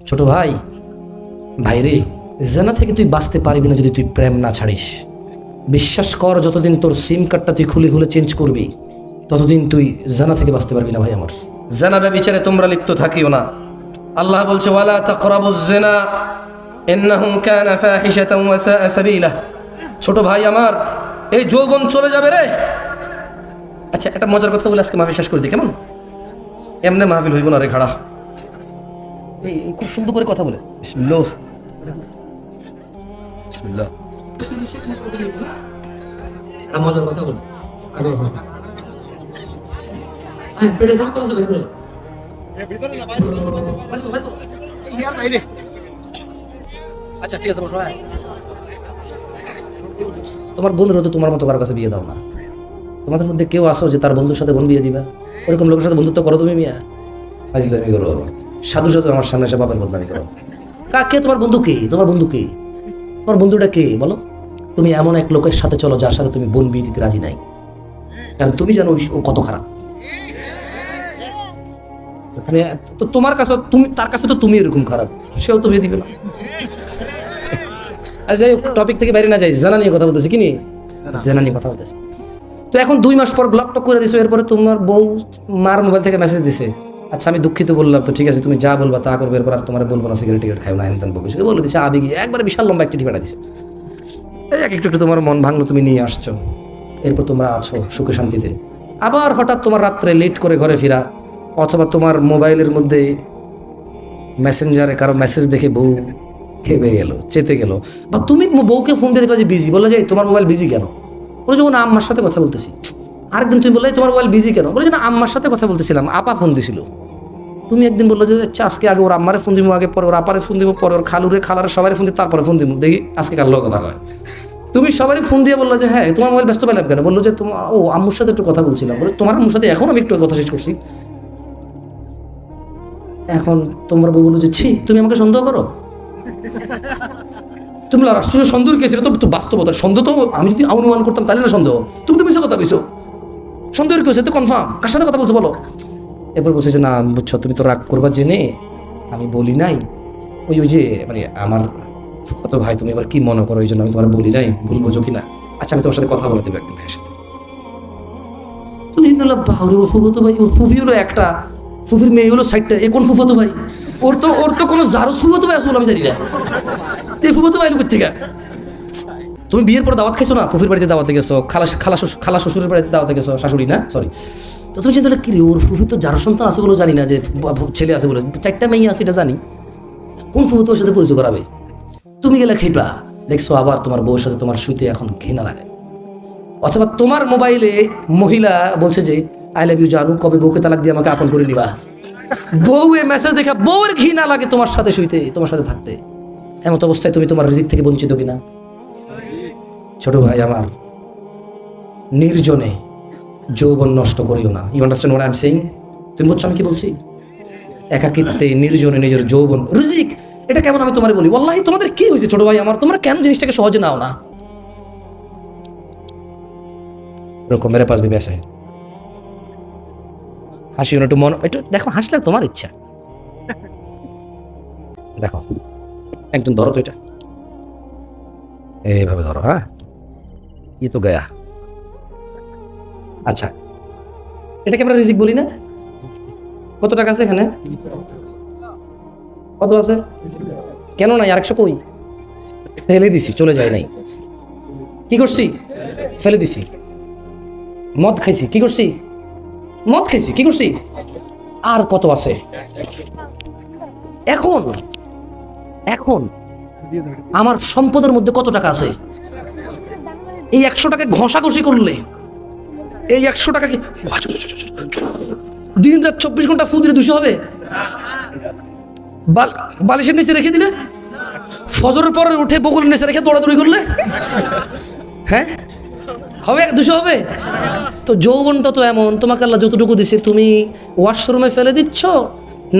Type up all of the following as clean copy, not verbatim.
ছোট ভাই, ভাইরে, জানা থেকে তুই বাঁচতে পারবি না যদি তুই প্রেম না ছাড়িস। বিশ্বাস কর, যতদিন তোর সিম কার্ডটা তুই খুলে খুলে চেঞ্জ করবি ততদিন তুই জানা থেকে বাঁচতে পারবি না ভাই আমার। জানা ব্যভিচারে তোমরা লিপ্ত থাকিও না। আল্লাহ বলছে ওয়ালা তাকরাবুজ জিনা ইন্নাহু কানা ফাহিশাতান ওয়া সাআ সাবিলা। ছোট ভাই আমার, এই যৌবন চলে যাবে রে। আচ্ছা, একটা মজার কথা বলে আজকে মাহফিল শেষ করে দিই, কেমন? এমনি মাহফিল হইব না রে খাড়া। এই খুব সুন্দর করে কথা বলে বিসমিল্লাহ বিসমিল্লাহ। মজার কথা বলে আচ্ছা ঠিক আছে। তোমার বোনের তো তোমার মতো কারো কাছে বিয়ে দাও না। তোমাদের মধ্যে কেউ আসো যে তার বন্ধুর সাথে বোন বিয়ে দিবা? ওরকম লোকের সাথে বন্ধুত্ব করো তুমি মিয়া? ফাজলামি করো, সাধু সাধু আমার সামনে এসে বাপের বদনামি করো। কে তোমার বন্ধু? কে তোমার বন্ধু? কে তোমার বন্ধুটা? কে বলো? তুমি এমন এক লোকের সাথে চলো যার সাথে তুমি বোন বিয়ে দিতে রাজি নাই, কারণ তুমি জানো ও কত খারাপ। তুমি তো তোমার কাছে, তুমি তার কাছে তো তুমি এরকম খারাপ, সেও তো বিয়ে দিবে না। আর যাই হোক, টপিক থেকে বাইরে না যাই, জানা নিয়ে কথা বলতেছি। কি নিয়ে? জানা নিয়ে কথা বলতেছি। তো এখন 2 মাস পর ব্লক টক করে দিছো, এরপরে তোমার বউ মার মোবাইল থেকে মেসেজ দিছে। আচ্ছা আমি দুঃখিত বললাম, তো ঠিক আছে তুমি যা বলবা তা করবে, এরপর আর তোমার বলবো না সিগারেট টিগারেট খাও না, এনতেন বলবে। সে বলে দিচ্ছে আবেগে একবারে বিশাল লম্বা একটা ঠিকানা দিছে। একটু একটু তোমার মন ভাঙলো, তুমি নিয়ে আসছো, এরপর তোমরা আছো সুখে শান্তিতে। আবার হঠাৎ তোমার রাত্রে লেট করে ঘরে ফেরা, অথবা তোমার মোবাইলের মধ্যে মেসেঞ্জারে কারো মেসেজ দেখে বউ খেপে গেল, চেতে গেল, বা তুমি বউকে ফোন দিয়ে দেখলা যে বিজি, বললা যে তোমার মোবাইল বিজি কেন? বলে যখন আম্মার সাথে কথা বলতেছি। আরেকদিন তুমি বললে তোমার মোবাইল বিজি কেন? বলে যে না আম্মার সাথে কথা বলতেছিলাম, আপা ফোন দিছিল। তুমি একদিন বললো যে আচ্ছা আজকে আগে ওর আম্মারে ফোন দিব, আগে পরে ওর আপারে ফোন দিব, পরে ওর খালুরে খালারে সবাই ফোন দিব, তারপরে ফোন দিব, দেখি আজকে কার লোক কথা হয়। তুমি সবারই ফোন দিয়ে বললো যে হ্যাঁ তোমার মোবাইল ব্যস্ত পেলাম কেন? বললো যে তোমার আম্মুর সাথে একটু কথা বলছিলাম। বলে তোমার আম্মুর সাথে এখন আমি একটু কথা শেষ করছি। এখন তোমার বউ বললো যে ছি তুমি আমাকে সন্দেহ করো। তুমি রাষ্ট্রীয় সন্দেহ কেছে, এটা তো বাস্তবতা। সন্দেহ তো আমি যদি অনুমান করতাম তাহলে না সন্দেহ। তুমি তো মিশে কথা কইছো, সন্দেহের কেছে তো কনফার্ম। কার সাথে কথা বলছো বলো? এরপর বলছে যে না বুঝছো, তুমি তো রাগ করবা জেনে আমি বলি নাই। ওই যে মানে আমার কত ভাই, তুমি এবার কি মনে করো, ওই জন্য আমি তোমার বলি নাই, ভুল বোঝো কিনা। আচ্ছা আমি তোমার সাথে কথা বলে দেবো একদিন ভাইয়ের সাথে। তুমি বললাম বাহরে, ওর ফুফো তো ভাই, ওর ফুফি হলো একটা, ফুফির মেয়ে হলো 60টা। এ কোন ফুফো তো ভাই? ওর তো কোনো জারো ফুফো তো ভাই আসলে আমি জানি না। তুই ফুফো তো ভাই লোকের থেকে। তুমি বিয়ের পর দাওয়াত খাইছো না? ফুফির বাড়িতে দাওয়াতে গেছো, খালা শ্বশুরের বাড়িতে দাওয়াতে গেছো, শাশুড়ি না সরি। তো তুমি চিন্তা কি ওর ফুফি তো যার সন্তান আছে বলে জানি না, যে ছেলে আছে বলে 4টা মেয়ে আছে এটা জানি। কোন ফুফু তোর সাথে পরিচয় করাবে? তুমি গেলে খেপা দেখছো, আবার তোমার বউর সাথে তোমার শুইতে এখন ঘৃণা লাগে। অথবা তোমার মোবাইলে মহিলা বলছে যে আই লাভ ইউ জানু, কবে বউকে তালাক দিয়ে আমাকে আপন করে নিবা। বউ এ মেসেজ দেখা বউয়ের ঘৃণা লাগে তোমার সাথে শুইতে, তোমার সাথে থাকতে। এমন অবস্থায় তুমি তোমার রিজিক থেকে বঞ্চিত কিনা? ছোট ভাই আমার, নির্জনে যৌবন নষ্ট করিও না। You understand what I am saying? তুমি বুঝছো আমি কি বলছি? একাকিত্বে নির্জনে নিজের যৌবন রিজিক, এটা কেমন আমি তোমার বলি? ওয়াল্লাহি তোমাদের কি হয়েছে ছোট ভাই আমার? তোমরা কেন জিনিসটাকে সহজে নাও না? এরকম মেরে পাস বেশ হাসিও না, একটু মন একটু দেখো, হাসলে তোমার ইচ্ছা। দেখো একদম ধরো তো, এটা এইভাবে ধরো। হ্যাঁ ই তো গয়া। আচ্ছা এটাকে আমরা রিজিক বলি না? কত টাকা আছে এখানে? কত আছে? কেন নাই? 100 কই? ফেলে দিছি, চলে যায় নাই। কি করছি? ফেলে দিছি। মদ খাইছি, কি করছি? মদ খাইছি, কি করছি? আর কত আছে? এখন এখন আমার সম্পদের মধ্যে কত টাকা আছে? এই 100 টাকা ঘষাঘষি করলে এই 100 টাকা কি দিন রাত 24 ঘন্টা ফু দিলে 200 হবে? বালিশের নিচে রেখে দিলে, ফজরের পরে উঠে বকুলের নিচে রেখে দৌড়াদৌড়ি করলে, হ্যাঁ হবে? 200 হবে? তো যৌবনটা তো এমন, তোমাকে আল্লাহ যতটুকু দিছে তুমি ওয়াশরুমে ফেলে দিচ্ছ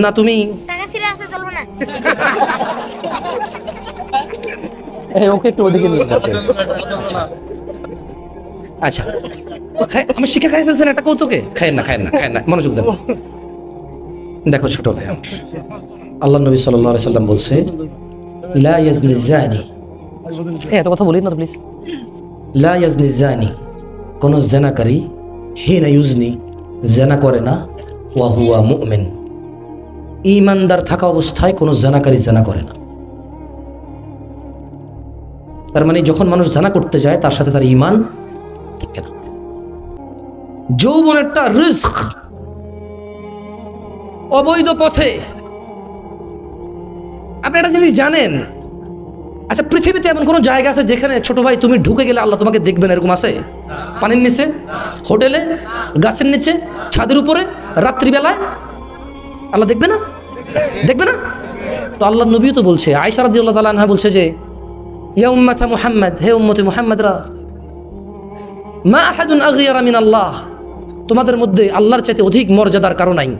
না, তুমি ওকে একটু ওদিকে নিয়ে যাচ্ছে। আচ্ছা আমি শিখে খাই ফেলছেন একটা কৌতুকে। খায়েন না, মনোযোগ দেন। দেখো ছোট ভাই, আল্লাহ নবী সাল্লাল্লাহু আলাইহি সাল্লাম বলছে লা ইয়াজনি জানি, এত কথা বলি না তো প্লিজ। লা ইয়াজনি জানি, কোন জেনাকারী হিনা ইউজনি, জেনা করে না, ওয়া হুয়া মুমিন, ঈমানদার থাকা অবস্থায় কোনো জেনাকারী জেনা করে না। তার মানে যখন মানুষ জানা করতে যায় তার সাথে তার ঈমান থাকে না। যৌবন একটা রিস্ক, অবৈধ পথে। আপনি একটা জিনিস জানেন, আচ্ছা পৃথিবীতে এমন কোনো জায়গা আছে যেখানে ছোট ভাই তুমি ঢুকে গেলে আল্লাহ তোমাকে দেখবেন, এরকম আছে? পানির নিচে, হোটেলে, গাছের নিচে, ছাদের উপরে, রাত্রিবেলায় আল্লাহ দেখবে না? দেখবে না? তো আল্লাহ নবীও তো বলছে, আয়েশা রাদিয়াল্লাহু তাআলা আনহা বলছে যে ইয়া উম্মাতা মুহাম্মদ, হে উম্মতে মুহাম্মদরা, মা আহাদুন আগিয়ারা মিন আল্লাহ, তোমাদের মধ্যে আল্লাহর চাইতে অধিক মর্যাদার কারণ নাই।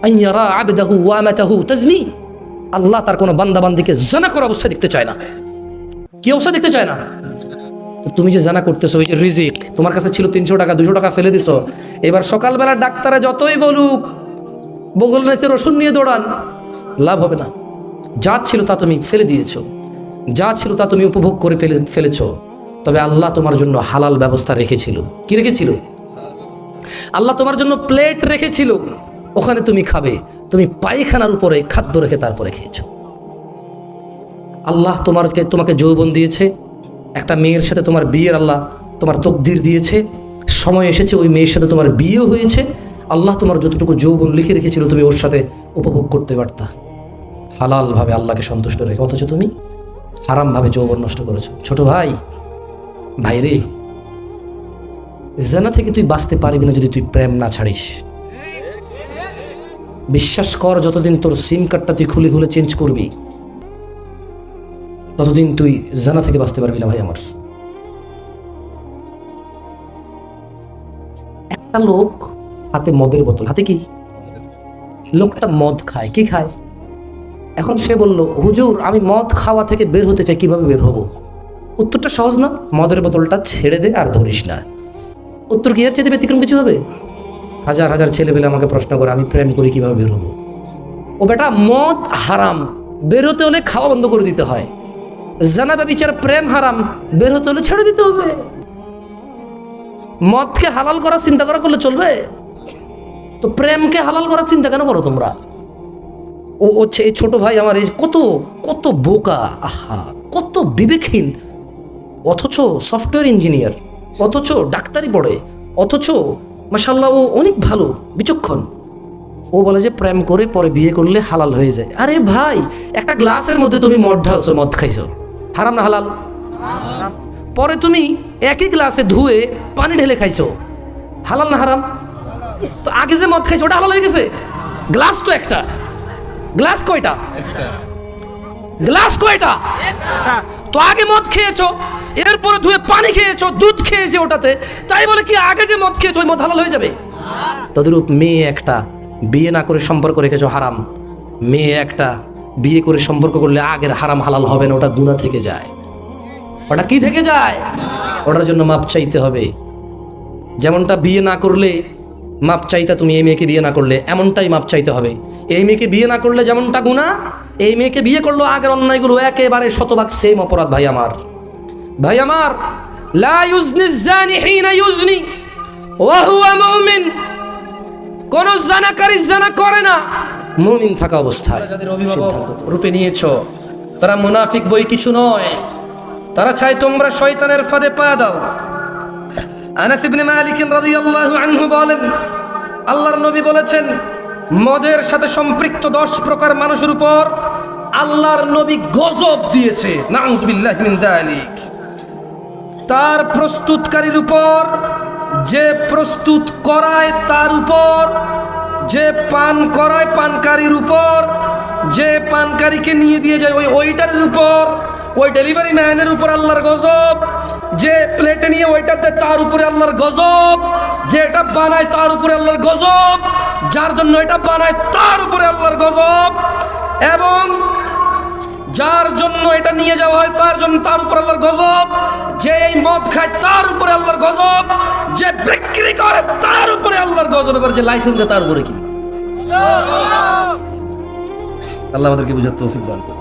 আইয়ারা আবদাহু ওয়া আমাতাহু তাজনি, আল্লাহ তার কোনো বান্দা বান্দিকে জানা করা অবস্থায় দেখতে চায় না। কি অবস্থা দেখতে চায় না? তুমি যে জানা করতেছো, ওই যে রিজিক তোমার কাছে ছিল 300 টাকা, 200 টাকা ফেলে দিছো, এবার সকালবেলা ডাক্তারে যতই বলুক বগল নেচে রসুন নিয়ে দৌড়ান, লাভ হবে না। যা ছিল তা তুমি ফেলে দিয়েছো, যা ছিল তা তুমি উপভোগ করে ফেলেছো। তবে আল্লাহ তোমার জন্য হালাল ব্যবস্থা রেখেছিল। কি রেখেছিল? আল্লাহ তোমার জন্য প্লেট রেখেছিল, ওখানে তুমি খাবে। তুমি পায়খানার উপরে খাদ্য রেখে তারপরে খেয়েছো। আল্লাহ তোমাকে যৌবন দিয়েছে, একটা মেয়ের সাথে তোমার বিয়ের আল্লাহ তোমার তকদির দিয়েছে, সময় এসেছে ওই মেয়ের সাথে তোমার বিয়েও হয়েছে। আল্লাহ তোমার যতটুকু যৌবন লিখে রেখেছিল তুমি ওর সাথে উপভোগ করতে পারতা হালালভাবে, আল্লাহকে সন্তুষ্ট রেখে, অথচ তুমি হারামভাবে যৌবন নষ্ট করেছো। ছোট ভাই, ভাইরে, জানা থেকে তুই বাঁচতে পারবি না যদি তুই প্রেম না ছাড়িস। বিশ্বাস কর, যতদিন তোর সিম কার্ডটা তুই খুলে খুলে চেঞ্জ করবি ততদিন তুই জানা থেকে বাঁচতে পারবি না ভাই আমার। একটা লোক হাতে মদের বোতল, হাতে কি? লোকটা মদ খায়। কি খায়? এখন সে বলল, হুজুর আমি মদ খাওয়া থেকে বের হতে চাই, কিভাবে বের হব? উত্তরটা সহজ না? মদের বোতলটা ছেড়ে দে আর ধরিস না। উত্তর কি এর চেয়ে ব্যতিক্রম কিছু হবে? হাজার হাজার ছেলেপেলে আমাকে প্রশ্ন করে আমি প্রেম করি কিভাবে বের হবো। ও বেটা, মদ হারাম, বের হতে হলে খাওয়া বন্ধ করে দিতে হয়। জানা ব্যভিচার, প্রেম হারাম, বের হতে হলে ছেড়ে দিতে হবে। মদকে হালাল করার চিন্তা করলে চলবে? তো প্রেমকে হালাল করার চিন্তা কেন করো তোমরা? ও হচ্ছে এই ছোট ভাই আমার, এই কত কত বোকা, আহা কত বিবেকহীন, অথচ সফটওয়্যার ইঞ্জিনিয়ার, অথচ ডাক্তারি পড়ে, অথচ মাশাআল্লাহ ও অনেক ভালো, বিচক্ষণ। ও বলে যে প্রেম করে পরে বিয়ে করলে হালাল হয়ে যায়। আরে ভাই, একটা গ্লাসের মধ্যে তুমি মদ ঢালছো, মদ খাইছো, হারাম না হালাল? পরে তুমি একই গ্লাসে ধুয়ে পানি ঢেলে খাইছো, হালাল না হারাম? তো আগে যে মদ খাইছো ওটা হালাল হয়ে গেছে? গ্লাস তো একটা, গ্লাস কয়টা? গ্লাস কয়টা? তো আগে মদ খেয়েছো, এরপরে ধুয়ে পানি খেয়েছো, দুধ খেয়েছে ওটাতে, তাই বলে কি আগে যে মদ খেয়েছো ওই মদ হালাল হয়ে যাবে? তদ্রূপ মেয়ে একটা বিয়ে না করে সম্পর্ক রেখেছো, হারাম। মেয়ে একটা বিয়ে করে সম্পর্ক করলে আগের হারাম হালাল হবে না, ওটা গুনাহ থেকে যায়। ওটা কি থেকে যায়? ওটার জন্য মাপ চাইতে হবে। যেমনটা বিয়ে না করলে মাপ চাইতে, তুমি এই মেয়েকে বিয়ে না করলে এমনটাই মাপ চাইতে হবে। এই মেয়েকে বিয়ে না করলে যেমনটা গুনাহ, এই মেয়েকে বিয়ে করলো আগের অন্যায়গুলো একেবারে শতভাগ সেম অপরাধ। ভাই আমার, ভাই আমার, লা ইউজনি জানি হিনা ইউজনি ওয়া হুয়া মুমিন, কোন জানাকারী জানা করে না মুমিন থাকা অবস্থায়। সিদ্ধান্ত রূপে নিয়েছো, তারা মুনাফিক বই কিছু নয়, তারা চায় তোমরা শয়তানের ফাঁদে পা দাও। আনাস ইবনে মালিক রাদিয়াল্লাহু আনহু বলেন, আল্লাহর নবী বলেছেন, মদের সাথে সম্পৃক্ত 10 প্রকার মানুষের উপর আল্লাহর নবী গজব দিয়েছে। নাউযু বিল্লাহি মিন যালিক। তার প্রস্তুতকারীর উপর, যে প্রস্তুত করায় তার উপর, যে পান করায় পানকারীর উপর, যে পানকারীকে নিয়ে দিয়ে যায় ওই ওয়েটারের উপর, ওই ডেলিভারি ম্যানের উপর আল্লাহর গজব, যে প্লেটে নিয়ে ওয়েটার দেয় তার উপরে আল্লাহর গজব, যে এটা বানায় তার উপরে আল্লাহর গজব, যার জন্য এটা বানায় তার উপরে আল্লাহর গজব, এবং যার জন্য এটা নিয়ে যাওয়া হয় তার উপর আল্লাহর গজব, যে এই মদ খায় তার উপরে আল্লাহর গজব, যে বিক্রি করে তার উপরে আল্লাহর গজব, এবার যে লাইসেন্স দেয় তার উপরে কি? আল্লাহ আমাদেরকে বুঝার তৌফিক দান করুন।